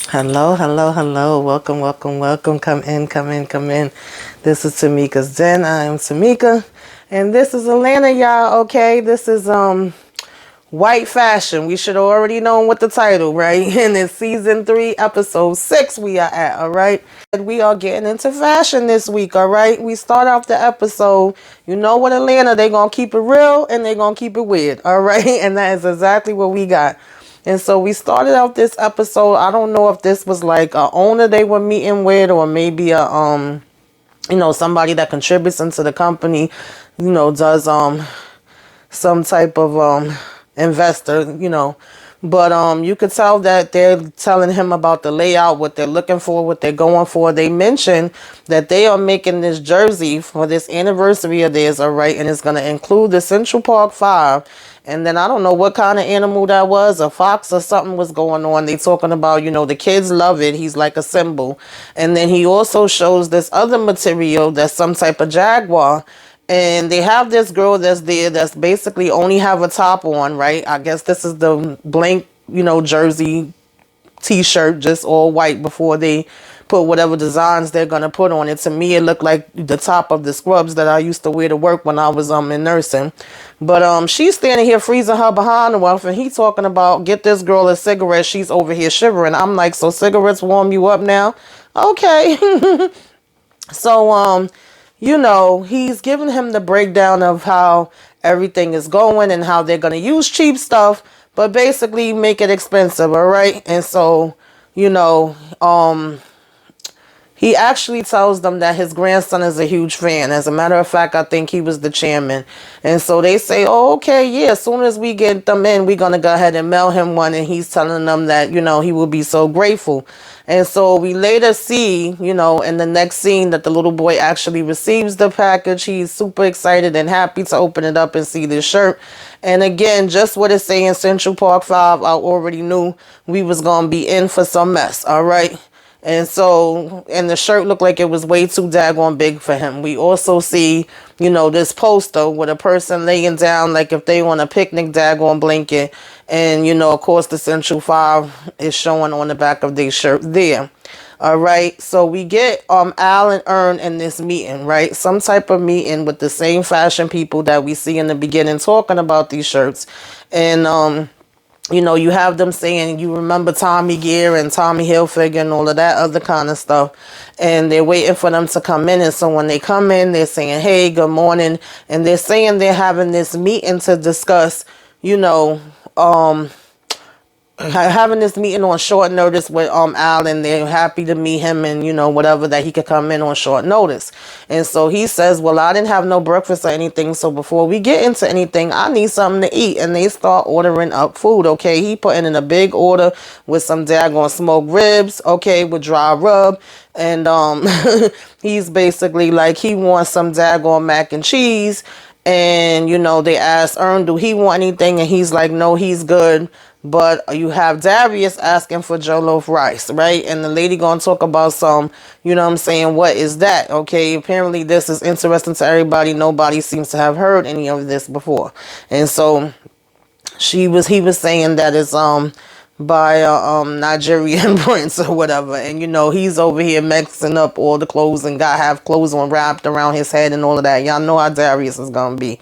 Hello, hello, hello. Welcome, welcome, welcome. Come in, come in, come in. This is Tamika's Den. I am Tamika. And this is Atlanta, y'all. Okay, this is white fashion. We should already know what the title, right? And it's season 3, episode 6 we are at, all right? And we are getting into fashion this week, all right? We start off the episode. You know what, Atlanta, they gonna keep it real and they gonna keep it weird, all right? And that is exactly what we got. And so we started out this episode. I don't know if this was like a owner they were meeting with, or maybe a somebody that contributes into the company, does some type of investor, But you could tell that they're telling him about the layout, what they're looking for, what they're going for. They mentioned that they are making this jersey for this anniversary of theirs, all right, and it's going to include the Central Park 5. And then I don't know what kind of animal that was, a fox or something was going on. They talking about, the kids love it. He's like a symbol. And then he also shows this other material that's some type of jaguar. And they have this girl that's there that's basically only have a top on, right? I guess this is the blank, jersey t-shirt, just all white before they put whatever designs they're going to put on it. To me, it looked like the top of the scrubs that I used to wear to work when I was in nursing. But she's standing here freezing her behind off, and he talking about get this girl a cigarette. She's over here shivering. I'm like, so cigarettes warm you up now? Okay. So he's giving him the breakdown of how everything is going and how they're going to use cheap stuff, but basically make it expensive, all right? And so, you know, um, he actually tells them that his grandson is a huge fan. As a matter of fact, I think he was the chairman. And so they say, oh, okay, yeah, as soon as we get them in, we're going to go ahead and mail him one. And he's telling them that, he will be so grateful. And so we later see, in the next scene that the little boy actually receives the package. He's super excited and happy to open it up and see this shirt. And again, just what it's saying, Central Park 5, I already knew we was going to be in for some mess, all right? And so, and the shirt looked like it was way too daggone big for him. We also see, this poster with a person laying down like if they on a picnic daggone blanket. And, of course, the Central 5 is showing on the back of their shirt there. All right. So we get Al and Ern in this meeting, right? Some type of meeting with the same fashion people that we see in the beginning talking about these shirts. And, you have them saying, you remember Tommy Gear and Tommy Hilfiger and all of that other kind of stuff. And they're waiting for them to come in. And so when they come in, they're saying, hey, good morning. And they're saying they're having this meeting to discuss, having this meeting on short notice with Al, and they're happy to meet him and whatever, that he could come in on short notice. And so he says, well, I didn't have no breakfast or anything, so before we get into anything, I need something to eat. And they start ordering up food. Okay, he putting in a big order with some daggone smoked ribs, okay, with dry rub. And he's basically like, he wants some daggone mac and cheese. And they ask Ern, do he want anything? And he's like, no, he's good. But you have Darius asking for jollof rice, right? And the lady gonna talk about some, what is that? Okay, apparently this is interesting to everybody. Nobody seems to have heard any of this before. And so he was saying that it's by Nigerian prince or whatever. And he's over here mixing up all the clothes and have clothes on wrapped around his head and all of that. Y'all know how Darius is gonna be.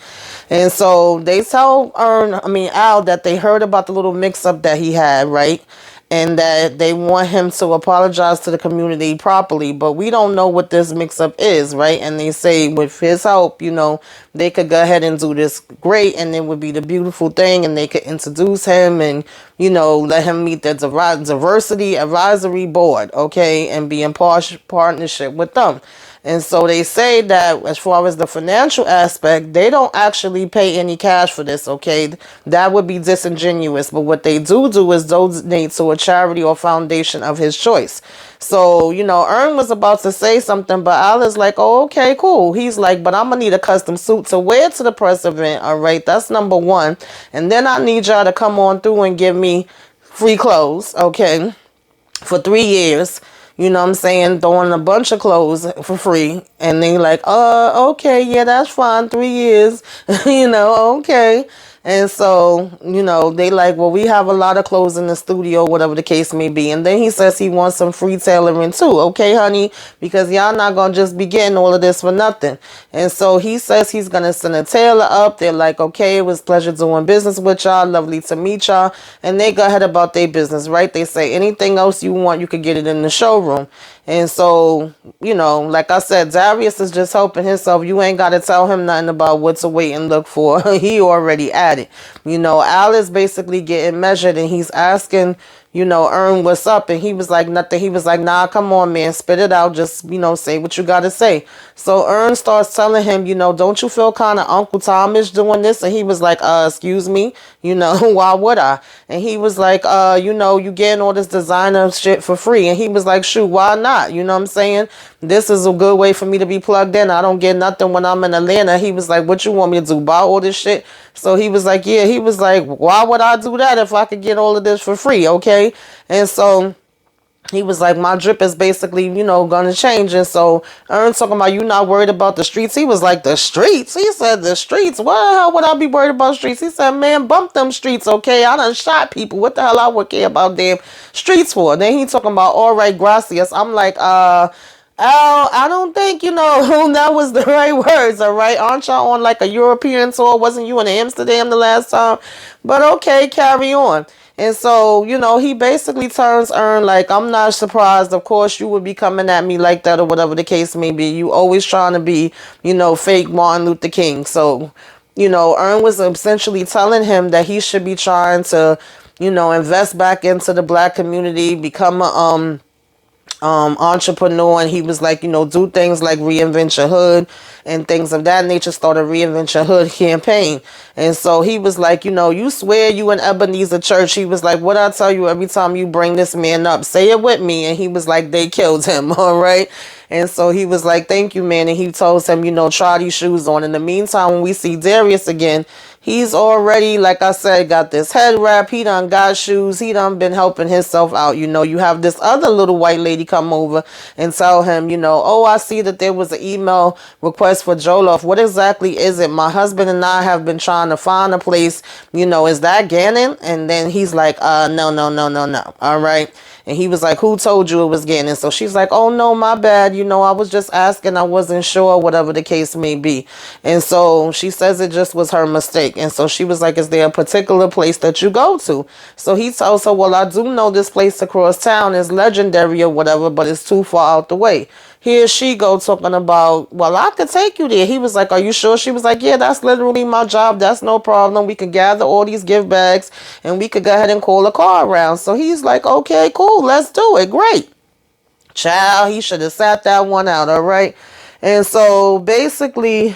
And so they tell Al that they heard about the little mix up that he had, right? And that they want him to apologize to the community properly. But we don't know what this mix-up is, right? And they say with his help, they could go ahead and do this great, and it would be the beautiful thing, and they could introduce him and, let him meet the diversity advisory board, okay, and be in partnership with them. And so they say that as far as the financial aspect, they don't actually pay any cash for this, okay? That would be disingenuous. But what they do is donate to a charity or foundation of his choice. So, Ern was about to say something, but Al is like, oh, okay, cool. He's like, but I'm going to need a custom suit to wear to the press event, all right? That's number one. And then I need y'all to come on through and give me free clothes, okay, for 3 years. You know what I'm saying? Throwing a bunch of clothes for free. And they like, okay, yeah, that's fine. 3 years. Okay. And so, they like, well, we have a lot of clothes in the studio, whatever the case may be. And then he says he wants some free tailoring too. Okay, honey, because y'all not going to just be getting all of this for nothing. And so he says he's going to send a tailor up. They're like, okay, it was a pleasure doing business with y'all. Lovely to meet y'all. And they go ahead about their business, right? They say anything else you want, you could get it in the showroom. And so, like I said, Darius is just helping himself. You ain't got to tell him nothing about what to wait and look for. He already at it. Al is basically getting measured, and he's asking, Earn, what's up? And he was like, nothing. He was like, nah, come on, man, spit it out. Just, say what you got to say. So Earn starts telling him, don't you feel kind of Uncle Tomish doing this? And he was like, excuse me, why would I? And he was like, you getting all this designer shit for free. And he was like, shoot, why not? You know what I'm saying? This is a good way for me to be plugged in. I don't get nothing when I'm in Atlanta. He was like, what you want me to do? Buy all this shit? So he was like, yeah. He was like, why would I do that if I could get all of this for free? Okay. And so he was like, my drip is basically, gonna change. And so Ern talking about, you not worried about the streets? He was like, the streets? He said, the streets? What the hell would I be worried about streets? He said, man, bump them streets, okay? I done shot people. What the hell I would care about damn streets for? Then he talking about, all right, gracias. I'm like, Al, I don't think, that was the right words, all right? Aren't y'all on like a European tour? Wasn't you in Amsterdam the last time? But okay, carry on. And so, he basically turns Ern like, I'm not surprised. Of course, you would be coming at me like that or whatever the case may be. You always trying to be, fake Martin Luther King. So, Ern was essentially telling him that he should be trying to, invest back into the black community, become a, entrepreneur. And he was like, do things like Reinvent Your Hood and things of that nature. Start a Reinvent Your Hood campaign. And so he was like, you swear you in Ebenezer Church. He was like, what I tell you every time you bring this man up, say it with me. And he was like, they killed him. All right. And so he was like, thank you, man. And he told him, try these shoes on. In the meantime, when we see Darius again, he's already, like I said, got this head wrap. He done got shoes. He done been helping himself out. You have this other little white lady come over and tell him, oh, I see that there was an email request for Jollof. What exactly is it? My husband and I have been trying to find a place. Is that Gannon? And then he's like, no. All right. And he was like, who told you it was Gannon? So she's like, oh, no, my bad. I was just asking. I wasn't sure, whatever the case may be. And so she says it just was her mistake. And so she was like, is there a particular place that you go to? So he tells her, well, I do know this place across town is legendary or whatever, but it's too far out the way. Here she go talking about, well, I could take you there. He was like, are you sure? She was like, yeah, that's literally my job. That's no problem. We could gather all these gift bags and we could go ahead and call a car around. So he's like, okay, cool. Let's do it. Great. Child, he should have sat that one out. All right. And so basically,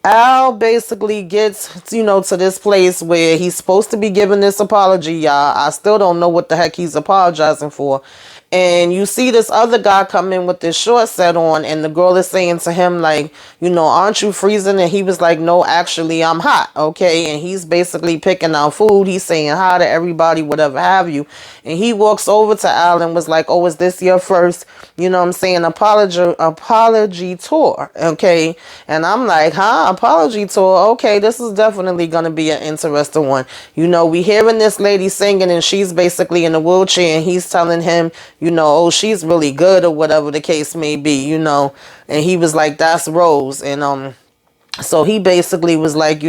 Al basically gets, to this place where he's supposed to be giving this apology, y'all. I still don't know what the heck he's apologizing for. And you see this other guy come in with this short set on, and the girl is saying to him, like, aren't you freezing? And he was like, no, actually, I'm hot, okay? And he's basically picking out food. He's saying hi to everybody, whatever have you. And he walks over to Al and was like, oh, is this your first, apology tour, okay? And I'm like, apology tour? Okay, this is definitely going to be an interesting one. We hearing this lady singing, and she's basically in a wheelchair, and he's telling him, oh, she's really good or whatever the case may be, and he was like, that's Rose. And so he basically was like,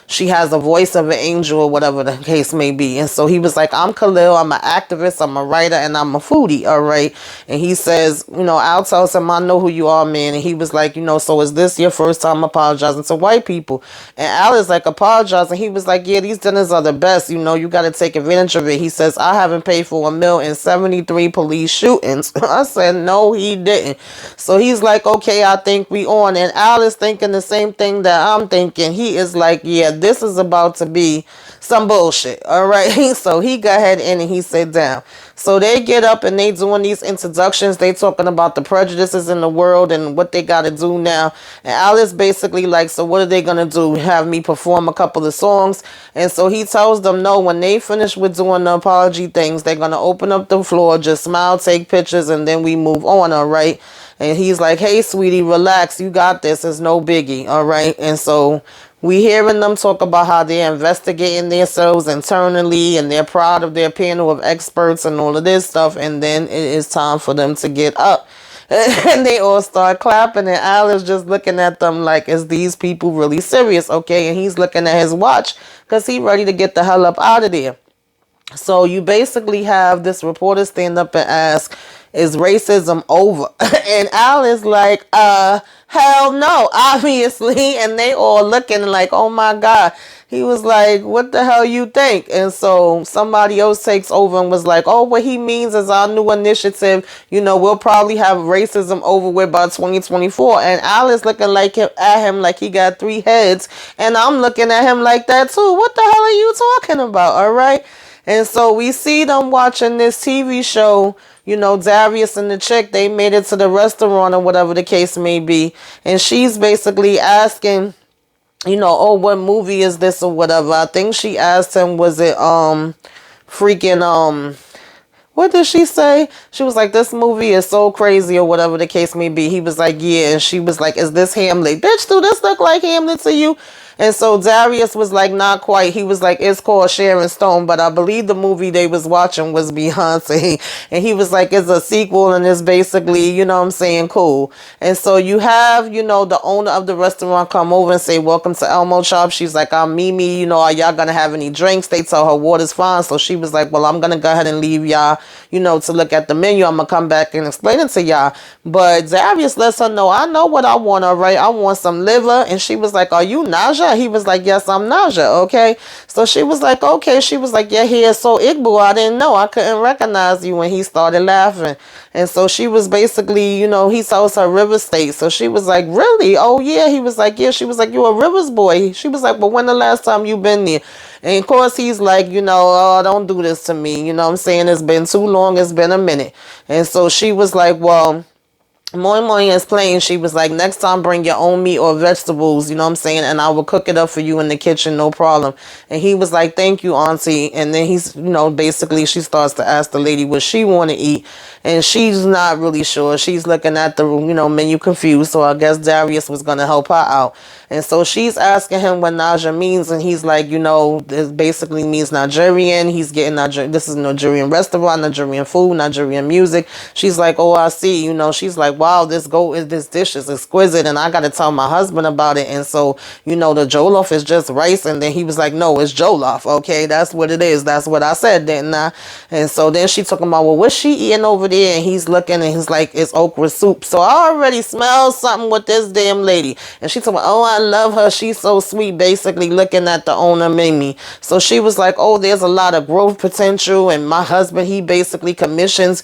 she has a voice of an angel or whatever the case may be. And so he was like, I'm Khalil, I'm an activist, I'm a writer, and I'm a foodie, all right? And he says, Al tells him, I know who you are, man. And he was like, so is this your first time apologizing to white people? And Al is like, apologizing. He was like, yeah, these dinners are the best. You got to take advantage of it. He says, I haven't paid for a meal in 73 police shootings. I said, no, he didn't. So he's like, okay, I think we on. And Al is thinking the same thing that I'm thinking. He is like, yeah, this is about to be some bullshit. All right. So he got ahead in and he sat down. So they get up and they doing these introductions. They talking about the prejudices in the world and what they got to do now. And Alice basically like, so what are they going to do? Have me perform a couple of songs? And so he tells them, no, when they finish with doing the apology things, they're going to open up the floor, just smile, take pictures, and then we move on. All right. And he's like, hey, sweetie, relax. You got this. It's no biggie. All right. And so we hearing them talk about how they're investigating themselves internally and they're proud of their panel of experts and all of this stuff. And then it is time for them to get up. And they all start clapping, and Al is just looking at them like, is these people really serious? Okay. And he's looking at his watch because he's ready to get the hell up out of there. So you basically have this reporter stand up and ask, is racism over? And Al is like, hell no, obviously. And they all looking like, oh my God. He was like, what the hell you think? And so somebody else takes over and was like, oh, what he means is our new initiative, we'll probably have racism over with by 2024. And Al is looking like at him like he got 3 heads. And I'm looking at him like that too. What the hell are you talking about? All right. And so we see them watching this TV show, Darius and the chick, they made it to the restaurant or whatever the case may be. And she's basically asking, oh, what movie is this or whatever. I think she asked him, was it what did she say? She was like, this movie is so crazy or whatever the case may be. He was like, yeah. And she was like, is this Hamlet? Bitch, do this look like Hamlet to you? And so Darius was like, not quite. He was like, it's called Sharon Stone, but I believe the movie they was watching was Beyonce. And he was like, it's a sequel and it's basically, cool. And so you have, the owner of the restaurant come over and say, welcome to Elmo Chop. She's like, I'm Mimi. Are y'all going to have any drinks? They tell her water's fine. So she was like, well, I'm going to go ahead and leave y'all, to look at the menu. I'm going to come back and explain it to y'all. But Darius lets her know, I know what I want, all right? I want some liver. And she was like, are you Naja? He was like, yes, I'm Naja, okay? So she was like, okay. She was like, your hair is so Igbo, I didn't know. I couldn't recognize you when he started laughing. And so she was basically, he tells her River State. So she was like, really? Oh, yeah. He was like, yeah. She was like, you a Rivers boy. She was like, but when the last time you been there? And of course, he's like, oh, don't do this to me. You know what I'm saying? It's been too long. It's been a minute. And so she was like, well, Moi Moi is plain. She was like, next time bring your own meat or vegetables, and I will cook it up for you in the kitchen, no problem. And he was like, thank you, auntie. And then he's, basically she starts to ask the lady what she want to eat. And she's not really sure. She's looking at the, menu confused. So I guess Darius was going to help her out. And so she's asking him what Naja means. And he's like, this basically means Nigerian. He's getting Nigerian. This is a Nigerian restaurant, Nigerian food, Nigerian music. She's like, oh, I see. She's like, wow, this dish is exquisite. And I got to tell my husband about it. And so, the jollof is just rice. And then he was like, no, it's jollof. Okay, that's what it is. That's what I said, didn't I? And so then she talking about, well, what's she eating over there? And he's looking and he's like, it's okra soup. So I already smell something with this damn lady. And she talking about, oh, I love her. She's so sweet, basically looking at the owner, Mimi. So she was like, oh, there's a lot of growth potential. And my husband, he basically commissions,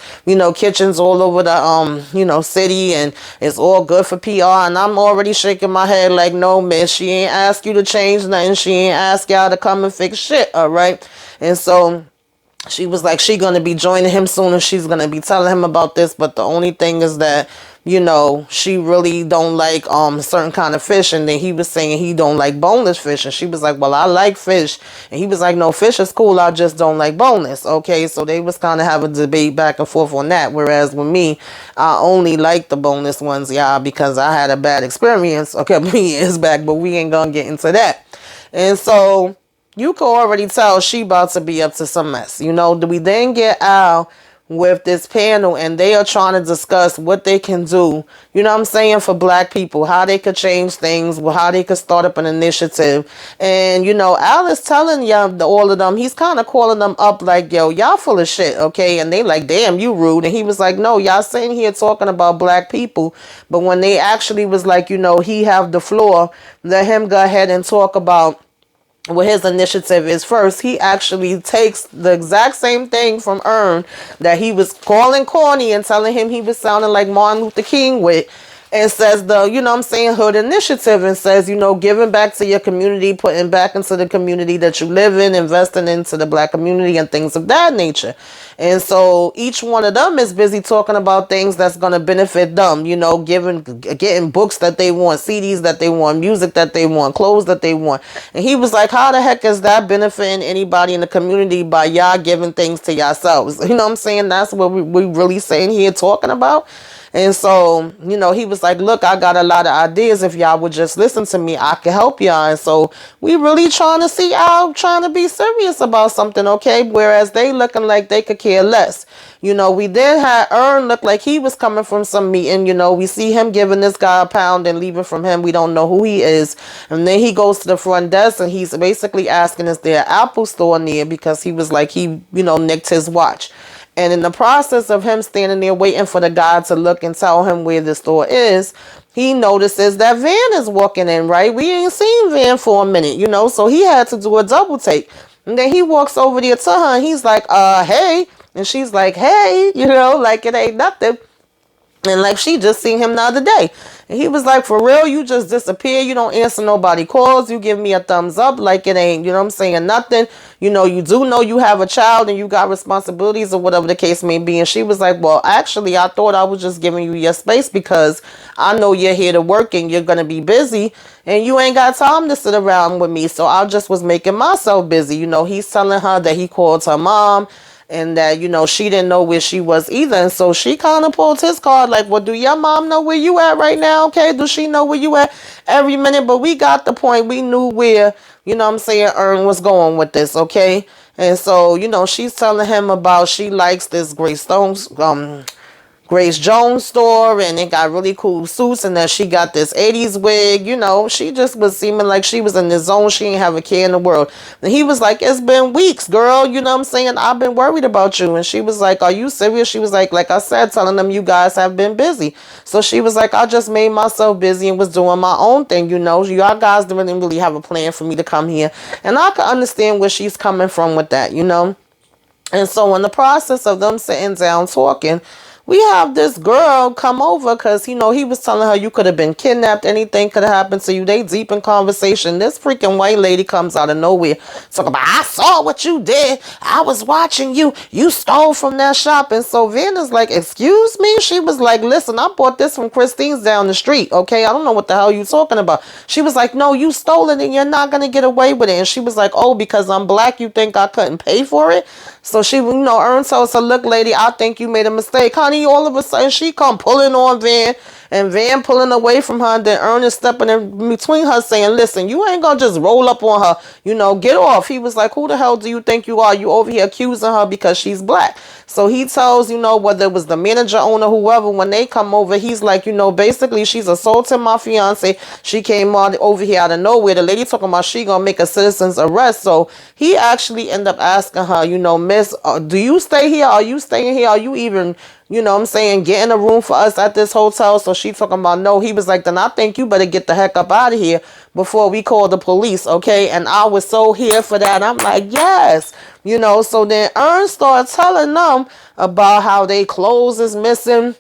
kitchens all over the, city. And it's all good for PR. And I'm already shaking my head like, no, miss, she ain't ask you to change nothing. She ain't ask y'all to come and fix shit. All right. And so she was like, she going to be joining him soon and she's going to be telling him about this. But the only thing is that, she really don't like certain kind of fish. And then he was saying he don't like boneless fish. And she was like, well, I like fish. And he was like, no, fish is cool. I just don't like boneless. Okay, so they was kind of having a debate back and forth on that. Whereas with me, I only like the boneless ones, y'all, because I had a bad experience a couple of years back. But we ain't going to get into that. And so you can already tell she about to be up to some mess. We then get Al with this panel and they are trying to discuss what they can do, for black people, how they could change things, how they could start up an initiative. And, Al is telling y'all, all of them, he's kind of calling them up like, yo, y'all full of shit, okay? And they like, damn, you rude. And he was like, no, y'all sitting here talking about black people. But when they actually was like, he have the floor, let him go ahead and talk about what his initiative is first. He actually takes the exact same thing from Earn that he was calling corny and telling him he was sounding like Martin Luther King with, and says the, hood initiative, and says, giving back to your community, putting back into the community that you live in, investing into the black community and things of that nature. And so each one of them is busy talking about things that's going to benefit them, getting books that they want, CDs that they want, music that they want, clothes that they want. And he was like, how the heck is that benefiting anybody in the community by y'all giving things to yourselves? That's what we really saying here talking about. And so, you know, he was like, look, I got a lot of ideas. If y'all would just listen to me, I can help y'all. And so we really trying to see y'all trying to be serious about something, okay? Whereas they looking like they could care less. You know, we then had Ern look like he was coming from some meeting. You know, we see him giving this guy a pound and leaving from him. We don't know who he is. And then he goes to the front desk and he's basically asking, is there an Apple store near? Because he was like, he, you know, nicked his watch. And in the process of him standing there waiting for the guy to look and tell him where the store is, he notices that Van is walking in, right? We ain't seen Van for a minute, you know, so he had to do a double take. And then he walks over there to her and he's like, hey. And she's like, hey, you know, like it ain't nothing. And like she just seen him the other day. And he was like, for real, you just disappear. You don't answer nobody calls. You give me a thumbs up like it ain't, you know what I'm saying, nothing. You know, you do know you have a child and you got responsibilities or whatever the case may be. And she was like, well, actually, I thought I was just giving you your space because I know you're here to work and you're going to be busy and you ain't got time to sit around with me. So I just was making myself busy. You know, he's telling her that he called her mom and that, you know, she didn't know where she was either. And so she kind of pulled his card like, well, do your mom know where you at right now? Okay, does she know where you at every minute? But we got the point. We knew where, you know what I'm saying, Ern was going with this, okay? And so, you know, she's telling him about she likes this Grace Jones store and it got really cool suits and that she got this 80s wig. You know, she just was seeming like she was in the zone. She ain't have a care in the world. And he was like, it's been weeks, girl. You know what I'm saying? I've been worried about you. And she was like, are you serious? She was like I said, telling them you guys have been busy. So she was like, I just made myself busy and was doing my own thing. You know, y'all guys didn't really have a plan for me to come here. And I can understand where she's coming from with that, you know? And so in the process of them sitting down talking, we have this girl come over because, you know, he was telling her you could have been kidnapped. Anything could have happened to you. They deep in conversation. This freaking white lady comes out of nowhere. Talking about, I saw what you did. I was watching you. You stole from that shop. And so Vanna's like, excuse me? She was like, listen, I bought this from Christine's down the street. Okay, I don't know what the hell you talking about. She was like, no, you stole it and you're not going to get away with it. And she was like, oh, because I'm black, you think I couldn't pay for it? So she, you know, Ern tells her, look, lady, I think you made a mistake. Honey, all of a sudden, she come pulling on Van, and Van pulling away from her, and then Ern is stepping in between her saying, listen, you ain't gonna just roll up on her, you know, get off. He was like, who the hell do you think you are? You over here accusing her because she's black. So he tells, you know, whether it was the manager, owner, whoever, when they come over, he's like, you know, basically she's assaulting my fiance. She came on over here out of nowhere. The lady talking about she gonna make a citizen's arrest. So he actually ended up asking her, you know, miss, do you stay here? Are you staying here? Are you even, you know what I'm saying, getting a room for us at this hotel? So she talking about no. He was like, then I think you better get the heck up out of here before we call the police, okay? And I was so here for that. I'm like, yes. You know, so then Ern started telling them about how their clothes is missing.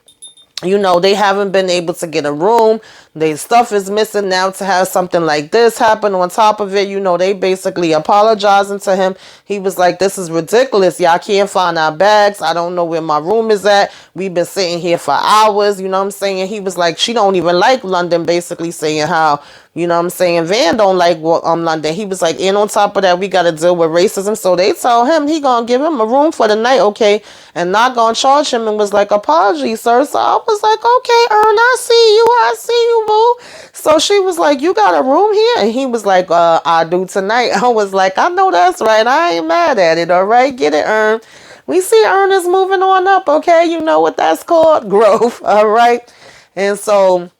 You know, they haven't been able to get a room. Their stuff is missing now to have something like this happen on top of it. You know, they basically apologizing to him. He was like, this is ridiculous. Y'all can't find our bags. I don't know where my room is at. We've been sitting here for hours. You know what I'm saying? He was like, she don't even like London, basically saying how, you know what I'm saying, Van don't like London. He was like, and on top of that, we got to deal with racism. So they tell him he going to give him a room for the night, okay, and not going to charge him, and was like, apologies, sir. So I was like, okay, Ern, I see you, boo. So she was like, you got a room here? And he was like, I do tonight. I was like, I know that's right. I ain't mad at it, all right? Get it, Ern. We see Ern is moving on up, okay? You know what that's called? Growth, all right? And so,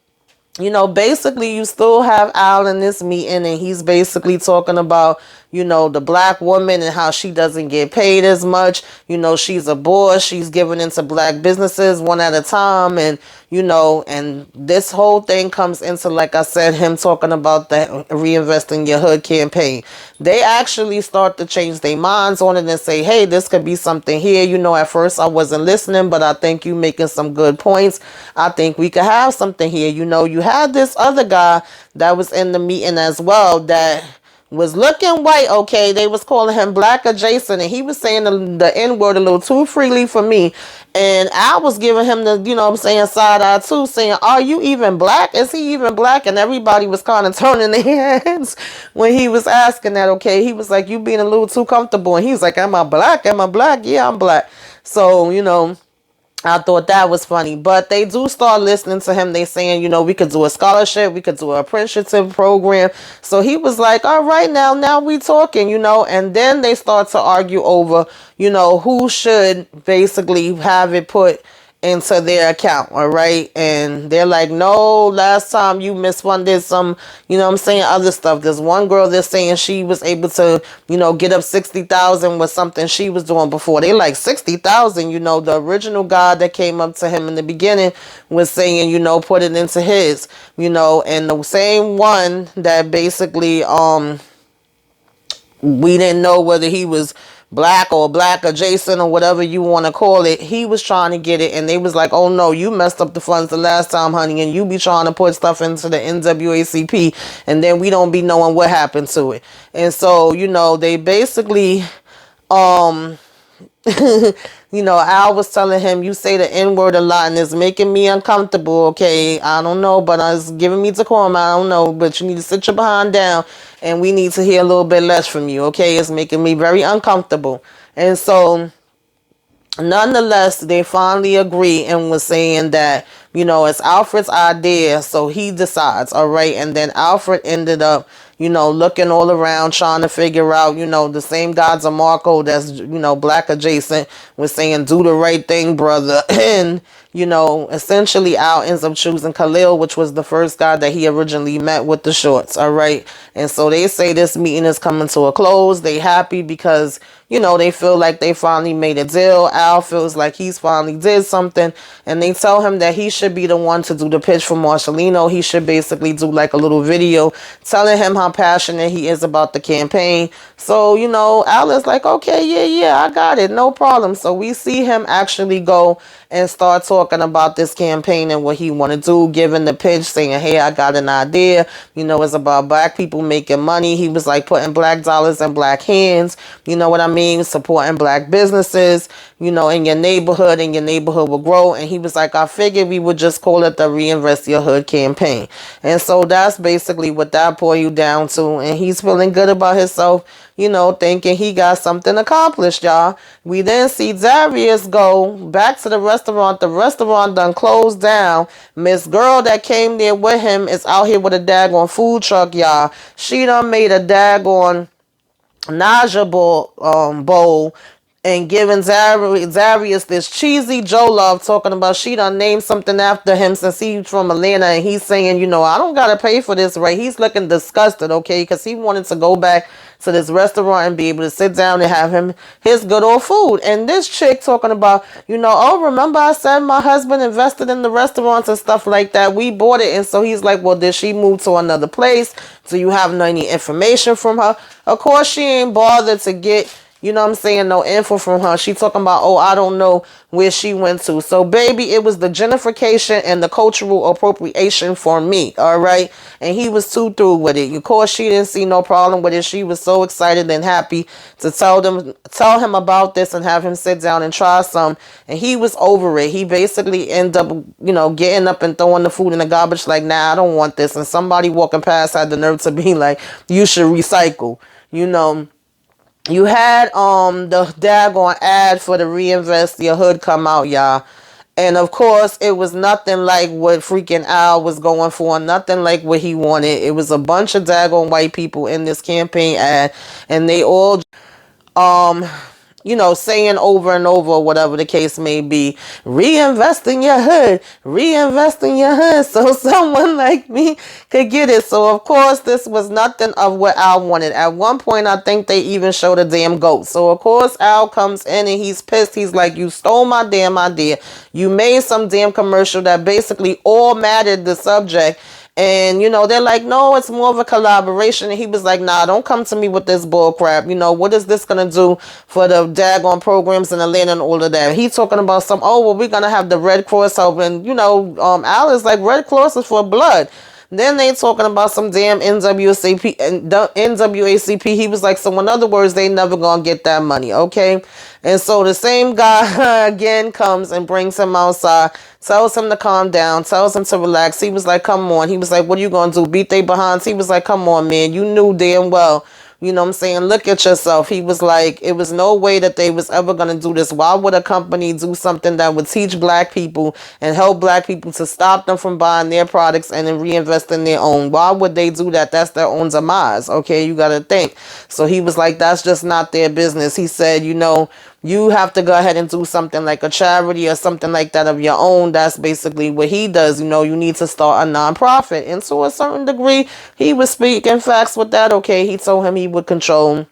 you know, basically you still have Al in this meeting and he's basically talking about, you know, the black woman and how she doesn't get paid as much. You know, she's a boss. She's giving into black businesses one at a time. And, you know, and this whole thing comes into, like I said, him talking about that reinvesting your hood campaign. They actually start to change their minds on it and say, hey, this could be something here. You know, at first I wasn't listening, but I think you making some good points. I think we could have something here. You know, you had this other guy that was in the meeting as well that was looking white, okay? They was calling him black adjacent, and he was saying the N-word a little too freely for me. And I was giving him the, you know what I'm saying, side eye too, saying, are you even black? Is he even black? And everybody was kind of turning their heads when he was asking that, okay? He was like, you being a little too comfortable. And he was like, am I black? Am I black? Yeah, I'm black. So, you know, I thought that was funny, but they do start listening to him. They saying, we could do a scholarship, we could do an apprenticeship program. So he was like, all right, now we talking, and then they start to argue over, who should basically have it put into their account, all right? And they're like, no, last time you misfunded some, I'm saying, other stuff. There's one girl that's saying she was able to, get up 60,000 with something she was doing before. They like 60,000, the original guy that came up to him in the beginning was saying, put it into his, and the same one that basically, we didn't know whether he was black adjacent or whatever you want to call it. He was trying to get it, and they was like, oh no, you messed up the funds the last time, honey, and you be trying to put stuff into the NWACP, and then we don't be knowing what happened to it. And so, they basically Al was telling him, you say the N-word a lot and it's making me uncomfortable, okay? I don't know, but it's giving me decorum. I don't know, but you need to sit your behind down and we need to hear a little bit less from you, okay? It's making me very uncomfortable. And so, nonetheless, they finally agree and was saying that, it's Alfred's idea, so he decides, all right? And then Alfred ended up, looking all around, trying to figure out, the same guy DeMarco that's, black adjacent was saying, do the right thing, brother. And, essentially Al ends up choosing Khalil, which was the first guy that he originally met with the shorts, all right? And so they say this meeting is coming to a close. They happy because, they feel like they finally made a deal. Al feels like he's finally did something. And they tell him that he should be the one to do the pitch for Marshallino. He should basically do like a little video telling him how passionate he is about the campaign. So, Al is like, okay, yeah, I got it. No problem. So we see him actually go and start talking about this campaign and what he want to do, giving the pitch, saying, hey, I got an idea. It's about black people making money. He was like putting black dollars in black hands. You know what I mean? Supporting black businesses, in your neighborhood, and your neighborhood will grow. And he was like, I figured we would just call it the Reinvest Your Hood campaign. And so that's basically what that boiled down to. And he's feeling good about himself, thinking he got something accomplished, y'all. We then see Darius go back to the restaurant. The restaurant done closed down. Miss Girl that came there with him is out here with a daggone food truck, y'all. She done made a daggone Naja bowl and giving Darius this cheesy Joe love, talking about she done named something after him since he's from Atlanta, and he's saying, I don't gotta pay for this, right? He's looking disgusted, okay, because he wanted to go back to this restaurant and be able to sit down and have his good old food. And this chick talking about, oh, remember I said my husband invested in the restaurants and stuff like that. We bought it. And so he's like, well, did she move to another place? Do you have any information from her? Of course, she ain't bothered to get, no info from her. She talking about, oh, I don't know where she went to. So, baby, it was the gentrification and the cultural appropriation for me, all right? And he was too through with it. Of course, she didn't see no problem with it. She was so excited and happy to tell him about this and have him sit down and try some. And he was over it. He basically ended up, getting up and throwing the food in the garbage like, nah, I don't want this. And somebody walking past had the nerve to be like, you should recycle, You had the daggone ad for the Reinvest Your Hood come out, y'all. And of course, it was nothing like what freaking Al was going for, nothing like what he wanted. It was a bunch of daggone white people in this campaign ad, and they all saying over and over, whatever the case may be, reinvest in your hood, reinvest in your hood, so someone like me could get it. So, of course, this was nothing of what Al wanted. At one point, I think they even showed a damn goat. So, of course, Al comes in and he's pissed. He's like, you stole my damn idea. You made some damn commercial that basically all mattered the subject. And, they're like, no, it's more of a collaboration. And he was like, nah, don't come to me with this bull crap. What is this going to do for the daggone programs in Atlanta and all of that? He's talking about we're going to have the Red Cross help. And, Al is like, Red Cross is for blood. Then they talking about some damn NWACP and NWACP. He was like, so in other words, they never gonna get that money, okay? And so the same guy again comes and brings him outside, tells him to calm down, tells him to relax. He was like, come on. He was like, what are you gonna do? Beat they behinds? He was like, come on, man. You knew damn well, You know what I'm saying? Look at yourself. He was like, it was no way that they was ever going to do this. Why would a company do something that would teach black people and help black people to stop them from buying their products and then reinvest in their own? Why would they do that? That's their own demise. Okay, you got to think. So he was like, that's just not their business. He said, you know, you have to go ahead and do something like a charity or something like that of your own. That's basically what he does. You know, you need to start a nonprofit. And to a certain degree, he was speaking facts with that. Okay, he told him he would control,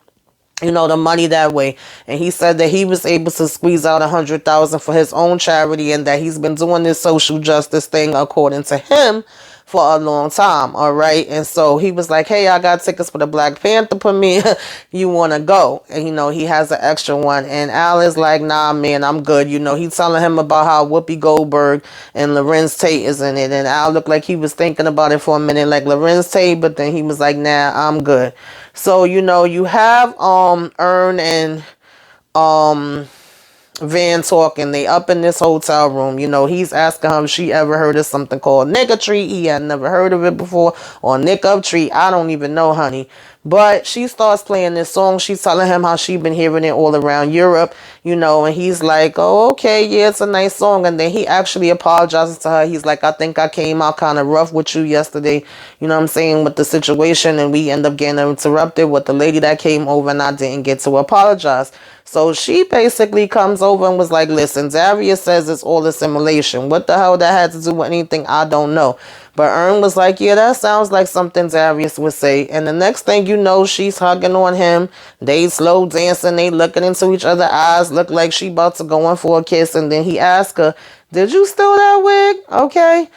you know, the money that way. And he said that he was able to squeeze out 100,000 for his own charity, and that he's been doing this social justice thing, according to him, for a long time. All right. And so he was like, hey, I got tickets for the Black Panther premiere. You want to go? And, you know, he has an extra one. And Al is like, nah, man, I'm good. You know, he's telling him about how Whoopi Goldberg and Lorenz Tate is in it. And Al looked like he was thinking about it for a minute, like Lorenz Tate, but then he was like, nah, I'm good. So, you know, you have Earn and Van talking. They up in this hotel room. You know, he's asking her if she ever heard of something called Nick Tree. He had never heard of it before. Or Nick Up Tree. I don't even know, honey. But she starts playing this song. She's telling him how she been hearing it all around Europe, you know, and he's like, oh, okay, yeah, it's a nice song. And then he actually apologizes to her. He's like, I think I came out kind of rough with you yesterday, you know what I'm saying, with the situation. And we end up getting interrupted with the lady that came over, and I didn't get to apologize. So she basically comes over and was like, listen, Darius says it's all assimilation. What the hell that had to do with anything, I don't know. But Earn was like, yeah, that sounds like something Darius would say. And the next thing you know, she's hugging on him. They slow dancing. They looking into each other's eyes. Look like she about to go in for a kiss. And then he asked her, did you steal that wig? Okay.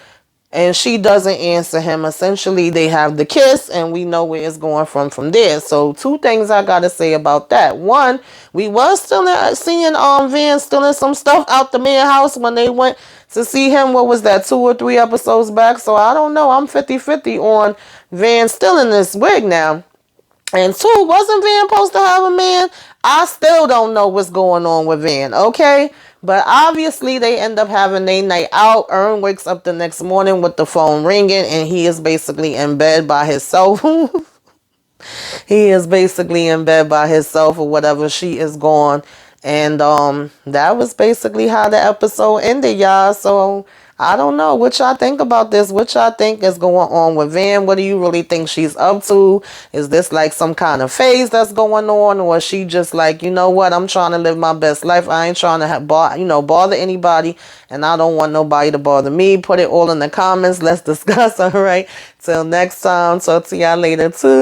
And she doesn't answer him. Essentially, they have the kiss, and we know where it's going from there. So, two things I gotta say about that. One, we was still seeing Van stealing some stuff out the man house when they went to see him. What was that, 2 or 3 episodes back? So I don't know. I'm 50-50 on Van stealing this wig now. And 2, wasn't Van supposed to have a man? I still don't know what's going on with Van, okay? But obviously they end up having a night out. Earn wakes up the next morning with the phone ringing, and he is basically in bed by himself. He is basically in bed by himself or whatever. She is gone. And that was basically how the episode ended, y'all. So I don't know what y'all think about this. What y'all think is going on with Van? What do you really think she's up to? Is this like some kind of phase that's going on? Or is she just like, you know what? I'm trying to live my best life. I ain't trying to bother anybody. And I don't want nobody to bother me. Put it all in the comments. Let's discuss, all right? Till next time. Talk to y'all later, too.